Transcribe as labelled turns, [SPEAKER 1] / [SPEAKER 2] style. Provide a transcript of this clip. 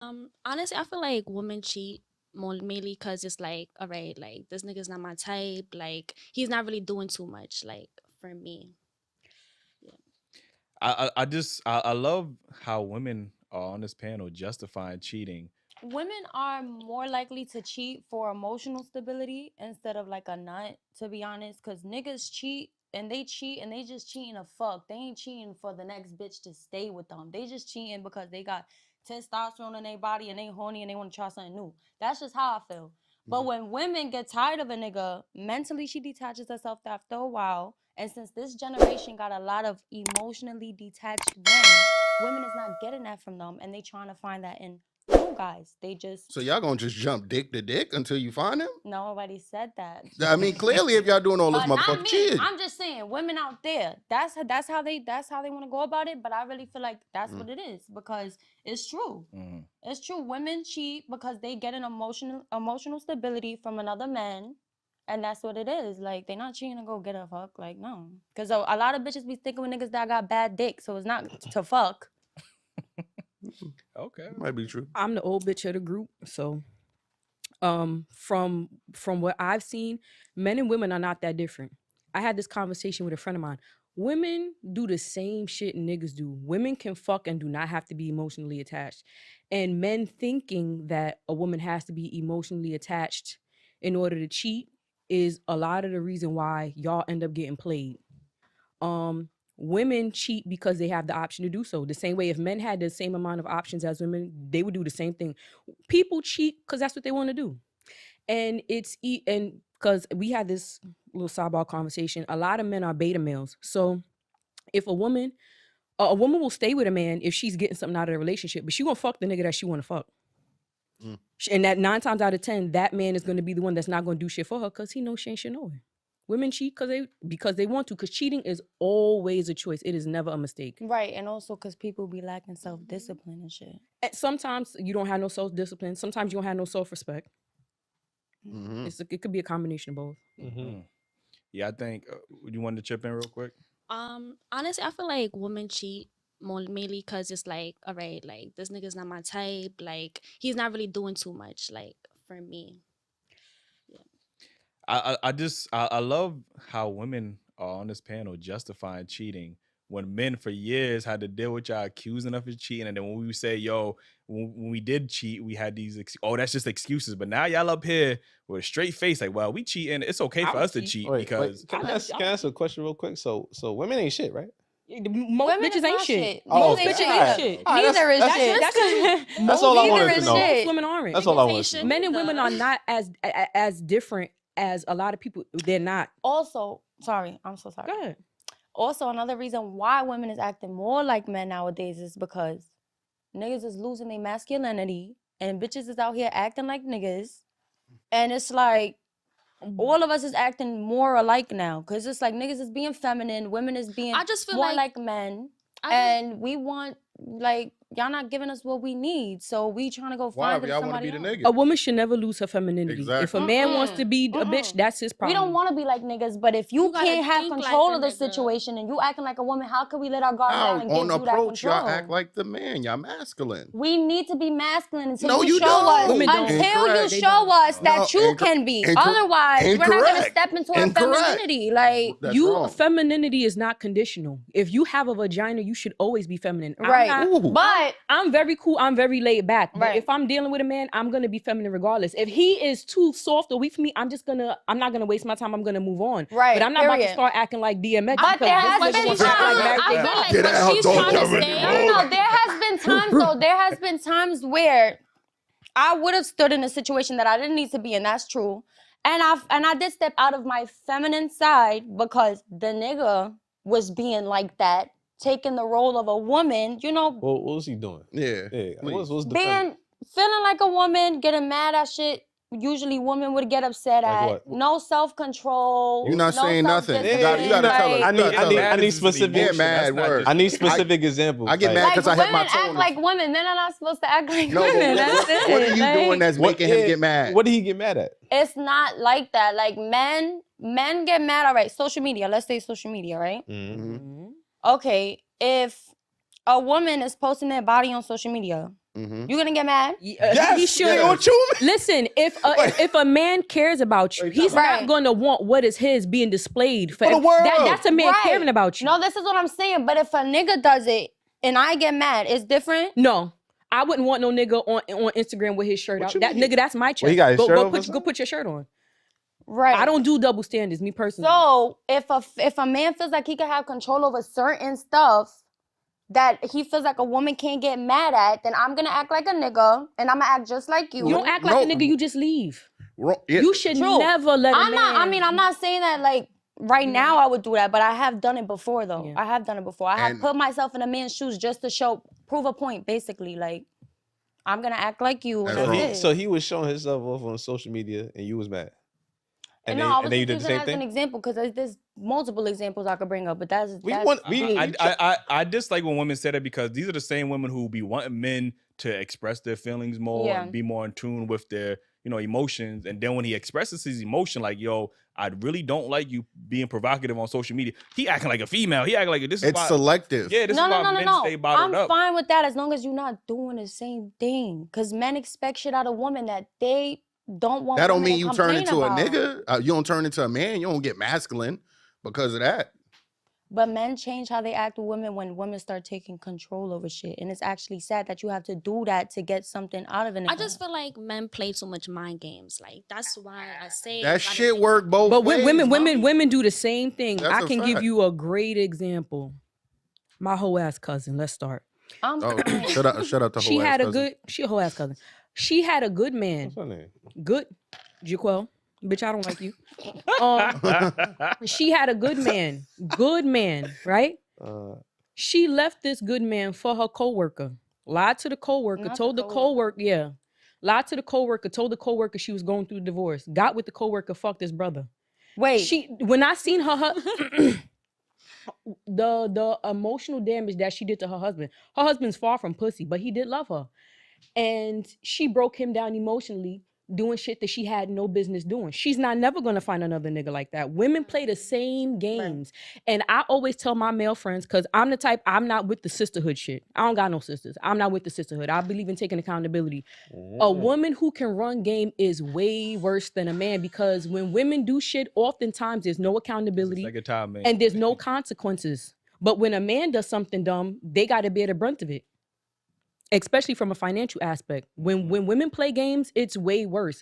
[SPEAKER 1] Honestly, I feel like women cheat more mainly because it's like, all right, like this nigga's not my type. Like he's not really doing too much. Like for me, yeah.
[SPEAKER 2] I love how women are on this panel justifying cheating.
[SPEAKER 3] Women are more likely to cheat for emotional stability instead of like a nut, to be honest. Cause niggas cheat and they just cheating to fuck. They ain't cheating for the next bitch to stay with them. They just cheating because they got testosterone in their body and they horny and they want to try something new. That's just how I feel. But when women get tired of a nigga, mentally she detaches herself after a while. And since this generation got a lot of emotionally detached men, women is not getting that from them, and they trying to find that in new guys. They just
[SPEAKER 4] So y'all gonna just jump dick to dick until you find him?
[SPEAKER 3] nobody said that.
[SPEAKER 4] I mean, clearly, if y'all doing all this
[SPEAKER 3] But not
[SPEAKER 4] motherfucking
[SPEAKER 3] me.
[SPEAKER 4] shit,
[SPEAKER 3] I'm just saying, women out there. That's how they want to go about it. But I really feel like that's what it is because it's true. It's true. Women cheat because they get an emotional stability from another man. And that's what it is. Like, they not cheating to go get a fuck. Like, no. Because a lot of bitches be sticking with niggas that got bad dick. So it's not to fuck.
[SPEAKER 2] Okay.
[SPEAKER 4] might be true.
[SPEAKER 5] I'm the old bitch of the group, so from what I've seen, men and women are not that different. I had this conversation with a friend of mine. Women do the same shit niggas do. Women can fuck and do not have to be emotionally attached. And men thinking that a woman has to be emotionally attached in order to cheat is a lot of the reason why y'all end up getting played. Women cheat because they have the option to do so. The same way if men had the same amount of options as women, they would do the same thing. People cheat because that's what they want to do. And and because we had this little sidebar conversation, a lot of men are beta males. So if a woman will stay with a man if she's getting something out of the relationship, but she gonna fuck the nigga that she want to fuck. And that 9 times out of 10, that man is gonna be the one that's not gonna do shit for her because he knows she ain't shit knowing. Women cheat because they want to, because cheating is always a choice. It is never a mistake.
[SPEAKER 3] Right, and also because people be lacking self-discipline and shit.
[SPEAKER 5] And sometimes you don't have no self-discipline. Sometimes you don't have no self-respect. It could be a combination of both.
[SPEAKER 2] Yeah, I think you wanted to chip in real quick?
[SPEAKER 1] Honestly, I feel like women cheat more mainly because it's like, all right, like this nigga's not my type. Like he's not really doing too much. Like for me,
[SPEAKER 2] I love how women are on this panel justifying cheating when men for years had to deal with y'all accusing us of cheating, and then when we say, yo, when we did cheat, we had these that's just excuses. But now y'all up here with a straight face, like, well, we cheating, it's okay for us to cheat because
[SPEAKER 6] can I ask a question real quick? So women ain't shit, right?
[SPEAKER 5] Most
[SPEAKER 3] Women
[SPEAKER 5] bitches
[SPEAKER 3] is
[SPEAKER 5] ain't
[SPEAKER 3] not
[SPEAKER 5] shit.
[SPEAKER 3] Oh,
[SPEAKER 5] Most
[SPEAKER 3] okay.
[SPEAKER 5] bitches
[SPEAKER 3] Alright.
[SPEAKER 5] ain't shit.
[SPEAKER 6] Alright,
[SPEAKER 3] Neither is
[SPEAKER 6] that's-
[SPEAKER 3] shit.
[SPEAKER 6] That's all I
[SPEAKER 3] Neither
[SPEAKER 6] wanted
[SPEAKER 3] is
[SPEAKER 6] to know.
[SPEAKER 3] shit.
[SPEAKER 5] Most women aren't.
[SPEAKER 6] That's all I wanted to know.
[SPEAKER 5] Men and women are not as different as a lot of people. They're not.
[SPEAKER 3] Also, sorry, I'm so sorry.
[SPEAKER 5] Go ahead.
[SPEAKER 3] Also, another reason why women is acting more like men nowadays is because niggas is losing their masculinity and bitches is out here acting like niggas. And it's like all of us is acting more alike now. Cause it's like niggas is being feminine, women is being
[SPEAKER 1] I just feel
[SPEAKER 3] more
[SPEAKER 1] like
[SPEAKER 3] men. And we want like y'all not giving us what we need. So we trying to go
[SPEAKER 4] Why?
[SPEAKER 3] find
[SPEAKER 4] If y'all want to
[SPEAKER 3] somebody
[SPEAKER 4] be the
[SPEAKER 3] else.
[SPEAKER 4] nigga.
[SPEAKER 5] A woman should never lose her femininity. If a man wants to be a bitch, that's his
[SPEAKER 3] We
[SPEAKER 5] problem.
[SPEAKER 3] don't want to be like niggas, but if you
[SPEAKER 1] gotta
[SPEAKER 3] can't have
[SPEAKER 1] think like
[SPEAKER 3] control
[SPEAKER 1] a
[SPEAKER 3] of the
[SPEAKER 1] nigga.
[SPEAKER 3] situation and you acting like a woman, how can we let our guard
[SPEAKER 4] How
[SPEAKER 3] down and
[SPEAKER 4] on
[SPEAKER 3] give you that
[SPEAKER 4] approach
[SPEAKER 3] control?
[SPEAKER 4] y'all act like the man? Y'all masculine.
[SPEAKER 3] We need to be masculine until
[SPEAKER 4] No,
[SPEAKER 3] you
[SPEAKER 4] you
[SPEAKER 3] show
[SPEAKER 4] don't.
[SPEAKER 3] us.
[SPEAKER 4] Women don't.
[SPEAKER 3] Until you
[SPEAKER 4] Incorrect.
[SPEAKER 3] show us
[SPEAKER 4] No,
[SPEAKER 3] that you can be. Otherwise, we're not gonna
[SPEAKER 4] Incorrect.
[SPEAKER 3] step into our
[SPEAKER 4] Incorrect.
[SPEAKER 3] femininity. Like
[SPEAKER 4] That's wrong.
[SPEAKER 5] Femininity is not conditional. If you have a vagina, you should always be feminine.
[SPEAKER 3] Right. But
[SPEAKER 5] I'm very cool. I'm very laid back. But
[SPEAKER 3] Right.
[SPEAKER 5] if I'm dealing with a man, I'm gonna be feminine regardless. If he is too soft or weak for me, I'm not gonna waste my time. I'm gonna move on.
[SPEAKER 3] Right,
[SPEAKER 5] But I'm not about to
[SPEAKER 3] period.
[SPEAKER 5] start acting like DMX.
[SPEAKER 3] But
[SPEAKER 5] because
[SPEAKER 3] there
[SPEAKER 5] this
[SPEAKER 3] has
[SPEAKER 5] nigga
[SPEAKER 3] been
[SPEAKER 5] wants to act like
[SPEAKER 3] times.
[SPEAKER 5] Mary
[SPEAKER 1] I
[SPEAKER 5] J.
[SPEAKER 1] feel
[SPEAKER 5] Blige.
[SPEAKER 1] like
[SPEAKER 4] Get
[SPEAKER 1] what
[SPEAKER 4] out,
[SPEAKER 1] she's
[SPEAKER 4] don't
[SPEAKER 1] trying
[SPEAKER 4] tell
[SPEAKER 1] to
[SPEAKER 4] me
[SPEAKER 1] say.
[SPEAKER 3] No, there has been times though. There has been times where I would have stood in a situation that I didn't need to be in. That's true. And I did step out of my feminine side because the nigga was being like that, taking the role of a woman, you know,
[SPEAKER 6] What was he doing?
[SPEAKER 4] Yeah.
[SPEAKER 6] What's the
[SPEAKER 3] feeling like a woman, getting mad at shit. Usually women would get upset
[SPEAKER 6] Like
[SPEAKER 3] at.
[SPEAKER 6] what?
[SPEAKER 3] No self-control.
[SPEAKER 4] You're not
[SPEAKER 3] no
[SPEAKER 4] saying nothing. You
[SPEAKER 3] self-discipline,
[SPEAKER 4] gotta tell us.
[SPEAKER 3] like-
[SPEAKER 4] You gotta tell us.
[SPEAKER 6] I need specific.
[SPEAKER 4] Get mad word.
[SPEAKER 6] I need specific examples.
[SPEAKER 4] I get mad
[SPEAKER 3] Like
[SPEAKER 4] because I have
[SPEAKER 3] women
[SPEAKER 4] my
[SPEAKER 3] act
[SPEAKER 4] tone.
[SPEAKER 3] like women. Men are not supposed to act like
[SPEAKER 4] No, but
[SPEAKER 3] women. That's it.
[SPEAKER 4] what are you
[SPEAKER 3] Like,
[SPEAKER 4] doing that's making him get mad?
[SPEAKER 6] What did he get mad at?
[SPEAKER 3] It's not like that. Like men get mad. All right, social media. Let's say social media, right?
[SPEAKER 6] Mm-hmm.
[SPEAKER 3] Okay, if a woman is posting their body on social media,
[SPEAKER 4] Mhm.
[SPEAKER 3] You gonna get mad?
[SPEAKER 6] Yes,
[SPEAKER 5] He should.
[SPEAKER 6] nigga, what you mean?
[SPEAKER 5] Listen, if a man cares about you,
[SPEAKER 6] Wait,
[SPEAKER 5] he's
[SPEAKER 6] time
[SPEAKER 3] out.
[SPEAKER 5] not
[SPEAKER 3] Right.
[SPEAKER 5] going to want what is his being displayed for
[SPEAKER 6] For the world.
[SPEAKER 5] That's a man
[SPEAKER 3] Right.
[SPEAKER 5] caring about you.
[SPEAKER 3] No, this is what I'm saying. But if a nigga does it and I get mad, it's different.
[SPEAKER 5] No, I wouldn't want no nigga on Instagram with his shirt
[SPEAKER 6] What
[SPEAKER 5] out.
[SPEAKER 6] you
[SPEAKER 5] That
[SPEAKER 6] mean?
[SPEAKER 5] nigga, that's my chest.
[SPEAKER 6] he got his shirt off or
[SPEAKER 5] go
[SPEAKER 6] something?
[SPEAKER 5] put your shirt on.
[SPEAKER 3] Right.
[SPEAKER 5] I don't do double standards, me personally.
[SPEAKER 3] So if a man feels like he can have control over certain stuff that he feels like a woman can't get mad at, then I'm gonna act like a nigga and I'm gonna act just like you.
[SPEAKER 5] you don't act like a
[SPEAKER 4] No.
[SPEAKER 5] nigga, you just leave.
[SPEAKER 4] Yeah.
[SPEAKER 5] You should
[SPEAKER 3] True.
[SPEAKER 5] never let a
[SPEAKER 3] I'm
[SPEAKER 5] man.
[SPEAKER 3] not. I mean, I'm not saying that like right now I would do that, but I have done it before though.
[SPEAKER 5] Yeah.
[SPEAKER 3] I have done it before. I have
[SPEAKER 4] And-
[SPEAKER 3] put myself in a man's shoes just to prove a point, basically. Like I'm gonna act like you.
[SPEAKER 4] That's
[SPEAKER 3] And
[SPEAKER 4] wrong.
[SPEAKER 3] that's it.
[SPEAKER 6] So he was showing himself off on social media, and you was mad.
[SPEAKER 3] And
[SPEAKER 6] then,
[SPEAKER 3] no, I was
[SPEAKER 6] and then you
[SPEAKER 3] just
[SPEAKER 6] did the
[SPEAKER 3] using
[SPEAKER 6] same
[SPEAKER 3] that as an
[SPEAKER 6] thing.
[SPEAKER 3] example because there's multiple examples I could bring up, but that's
[SPEAKER 2] I dislike when women say that because these are the same women who be wanting men to express their feelings more
[SPEAKER 3] Yeah.
[SPEAKER 2] and be more in tune with their, emotions. And then when he expresses his emotion, like, yo, I really don't like you being provocative on social media. He acting like a female. He acting like this is
[SPEAKER 4] It's
[SPEAKER 2] why.
[SPEAKER 4] selective.
[SPEAKER 2] Yeah, this
[SPEAKER 3] no,
[SPEAKER 2] is
[SPEAKER 3] no,
[SPEAKER 2] why
[SPEAKER 3] no,
[SPEAKER 2] men
[SPEAKER 3] no,
[SPEAKER 2] stay
[SPEAKER 3] no.
[SPEAKER 2] bottled
[SPEAKER 3] I'm
[SPEAKER 2] up.
[SPEAKER 3] fine with that as long as you're not doing the same thing. Because men expect shit out of women that they don't want.
[SPEAKER 4] That don't
[SPEAKER 3] women
[SPEAKER 4] mean
[SPEAKER 3] to
[SPEAKER 4] you turn
[SPEAKER 3] complain
[SPEAKER 4] into
[SPEAKER 3] about.
[SPEAKER 4] a nigga. You don't turn into a man. You don't get masculine because of that.
[SPEAKER 3] But men change how they act with women when women start taking control over shit. And it's actually sad that you have to do that to get something out of it.
[SPEAKER 1] I just feel like men play too much mind games. Like that's why I say
[SPEAKER 4] That
[SPEAKER 1] gotta
[SPEAKER 4] shit
[SPEAKER 1] think-
[SPEAKER 4] work both
[SPEAKER 5] But
[SPEAKER 4] ways.
[SPEAKER 5] women do the same thing.
[SPEAKER 4] That's
[SPEAKER 5] I
[SPEAKER 4] a
[SPEAKER 5] can give
[SPEAKER 4] fact.
[SPEAKER 5] you a great example. My whole ass cousin. Let's start.
[SPEAKER 3] I'm
[SPEAKER 4] Oh,
[SPEAKER 3] fine.
[SPEAKER 4] shut up the whole
[SPEAKER 5] She
[SPEAKER 4] ass
[SPEAKER 5] had a
[SPEAKER 4] cousin.
[SPEAKER 5] good. She a whole ass cousin. She had a good man.
[SPEAKER 6] What's her name?
[SPEAKER 5] Good, Jaquel. Bitch, I don't like you. She had a good man. Good man, right? She left this good man for her coworker. Lied to the coworker.
[SPEAKER 3] Not the
[SPEAKER 5] Told the
[SPEAKER 3] coworker.
[SPEAKER 5] coworker, yeah. Lied to the coworker. Told the coworker she was going through divorce. Got with the coworker. Fucked his brother.
[SPEAKER 3] Wait.
[SPEAKER 5] When I seen her the emotional damage that she did to her husband's far from pussy, but he did love her. And she broke him down emotionally, doing shit that she had no business doing. She's not never gonna find another nigga like that. Women play the same games. And I always tell my male friends, because I'm the type, I'm not with the sisterhood shit. I don't got no sisters. I'm not with the sisterhood. I believe in taking accountability. A woman who can run game is way worse than a man, because when women do shit, oftentimes there's no accountability
[SPEAKER 2] Second time, man.
[SPEAKER 5] and there's no consequences. But when a man does something dumb, they got to bear the brunt of it. Especially from a financial aspect. When women play games, it's way worse.